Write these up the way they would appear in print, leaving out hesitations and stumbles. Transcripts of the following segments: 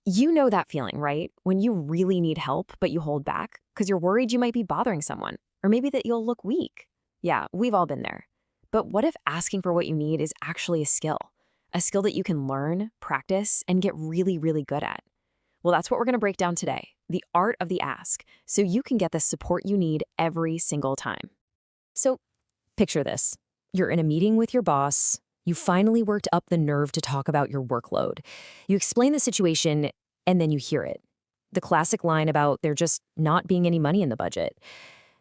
You know that feeling, right? When you really need help, but you hold back because you're worried you might be bothering someone, or maybe that you'll look weak. Yeah, we've all been there. But what if asking for what you need is actually a skill? A skill that you can learn, practice, and get really, really good at. Well, that's what we're going to break down today, the art of the ask, so you can get the support you need every single time. So picture this. You're in a meeting with your boss. You finally worked up the nerve to talk about your workload. You explain the situation, and then you hear it. The classic line about there just not being any money in the budget.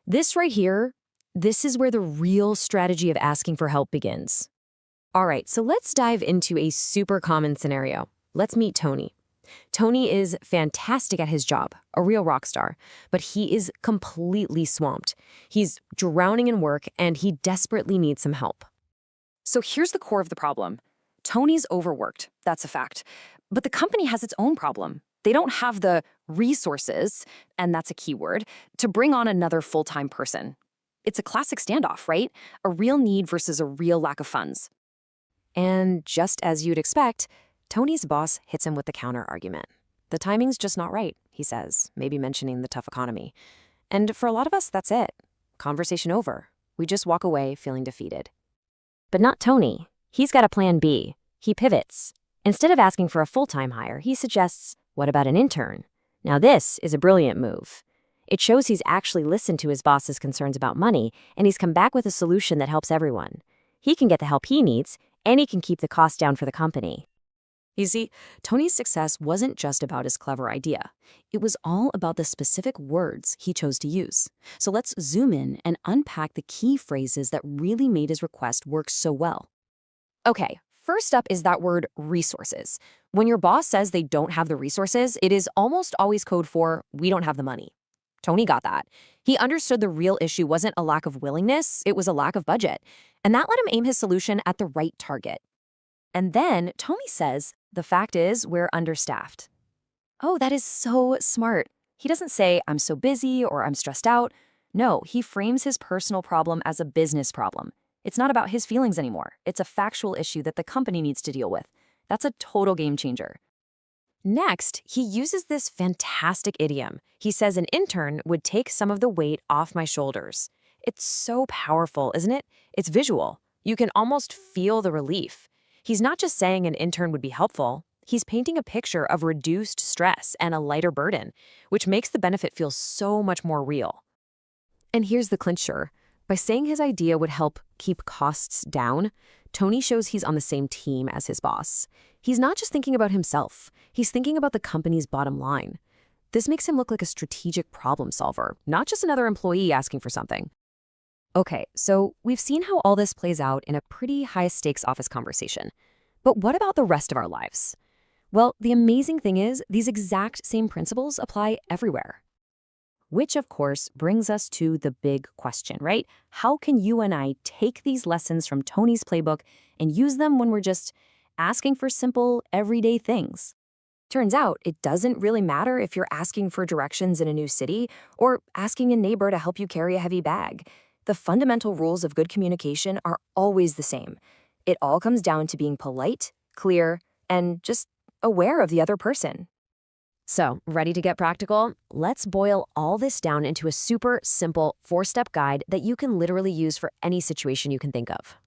This right here, this is where the real strategy of asking for help begins. All right, so let's dive into a super common scenario. Let's meet Tony. Tony is fantastic at his job, a real rock star, but he is completely swamped. He's drowning in work, and he desperately needs some help. So here's the core of the problem. Tony's overworked, that's a fact. But the company has its own problem. They don't have the resources, and that's a key word, to bring on another full-time person. It's a classic standoff, right? A real need versus a real lack of funds. And just as you'd expect, Tony's boss hits him with the counter-argument. The timing's just not right, he says, maybe mentioning the tough economy. And for a lot of us, that's it. Conversation over. We just walk away feeling defeated. But not Tony. He's got a plan B. He pivots. Instead of asking for a full-time hire, he suggests, what about an intern? Now this is a brilliant move. It shows he's actually listened to his boss's concerns about money, and he's come back with a solution that helps everyone. He can get the help he needs, and he can keep the cost down for the company. You see, Tony's success wasn't just about his clever idea. It was all about the specific words he chose to use. So let's zoom in and unpack the key phrases that really made his request work so well. Okay, first up is that word resources. When your boss says they don't have the resources, it is almost always code for, we don't have the money. Tony got that. He understood the real issue wasn't a lack of willingness, it was a lack of budget. And that let him aim his solution at the right target. And then Tony says, the fact is, we're understaffed. Oh, that is so smart. He doesn't say, I'm so busy or I'm stressed out. No, he frames his personal problem as a business problem. It's not about his feelings anymore. It's a factual issue that the company needs to deal with. That's a total game changer. Next, he uses this fantastic idiom. He says an intern would take some of the weight off my shoulders. It's so powerful, isn't it? It's visual. You can almost feel the relief. He's not just saying an intern would be helpful. He's painting a picture of reduced stress and a lighter burden, which makes the benefit feel so much more real. And here's the clincher. By saying his idea would help keep costs down, Tony shows he's on the same team as his boss. He's not just thinking about himself. He's thinking about the company's bottom line. This makes him look like a strategic problem solver, not just another employee asking for something. Okay, so we've seen how all this plays out in a pretty high-stakes office conversation. But what about the rest of our lives? Well, the amazing thing is, these exact same principles apply everywhere. Which, of course, brings us to the big question, right? How can you and I take these lessons from Tony's playbook and use them when we're just asking for simple, everyday things? Turns out, it doesn't really matter if you're asking for directions in a new city or asking a neighbor to help you carry a heavy bag. The fundamental rules of good communication are always the same. It all comes down to being polite, clear, and just aware of the other person. So, ready to get practical? Let's boil all this down into a super simple 4-step guide that you can literally use for any situation you can think of.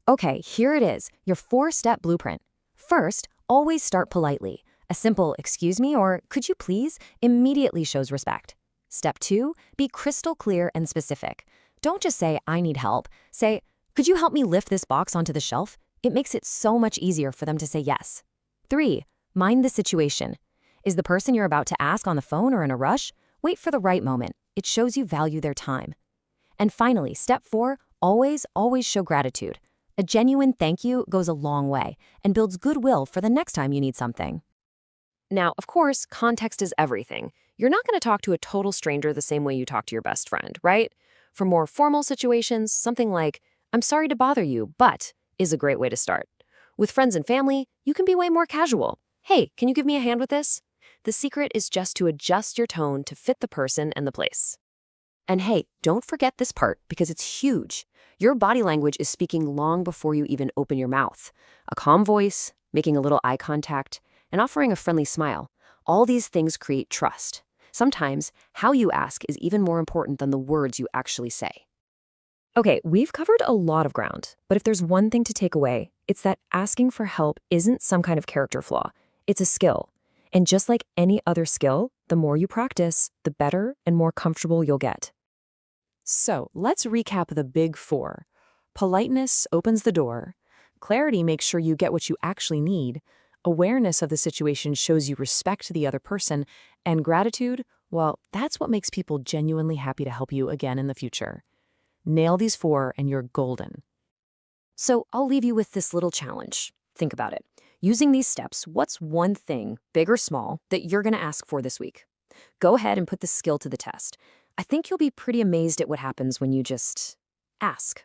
Okay, here it is, your 4-step blueprint. First, always start politely. A simple "excuse me" or "could you please" immediately shows respect. Step 2, be crystal clear and specific. Don't just say, I need help. Say, could you help me lift this box onto the shelf? It makes it so much easier for them to say yes. 3, mind the situation. Is the person you're about to ask on the phone or in a rush? Wait for the right moment. It shows you value their time. And finally, step 4, always show gratitude. A genuine thank you goes a long way and builds goodwill for the next time you need something. Now, of course, context is everything. You're not going to talk to a total stranger the same way you talk to your best friend, right? For more formal situations, something like, I'm sorry to bother you, but is a great way to start. With friends and family, you can be way more casual. Hey, can you give me a hand with this? The secret is just to adjust your tone to fit the person and the place. And hey, don't forget this part because it's huge. Your body language is speaking long before you even open your mouth. A calm voice, making a little eye contact, and offering a friendly smile. All these things create trust. Sometimes, how you ask is even more important than the words you actually say. Okay, we've covered a lot of ground, but if there's one thing to take away, it's that asking for help isn't some kind of character flaw. It's a skill. And just like any other skill, the more you practice, the better and more comfortable you'll get. So let's recap the big four. Politeness opens the door. Clarity makes sure you get what you actually need. Awareness of the situation shows you respect the other person. And gratitude, well, that's what makes people genuinely happy to help you again in the future. Nail these four and you're golden. So I'll leave you with this little challenge. Think about it. Using these steps, what's one thing, big or small, that you're going to ask for this week? Go ahead and put this skill to the test. I think you'll be pretty amazed at what happens when you just ask.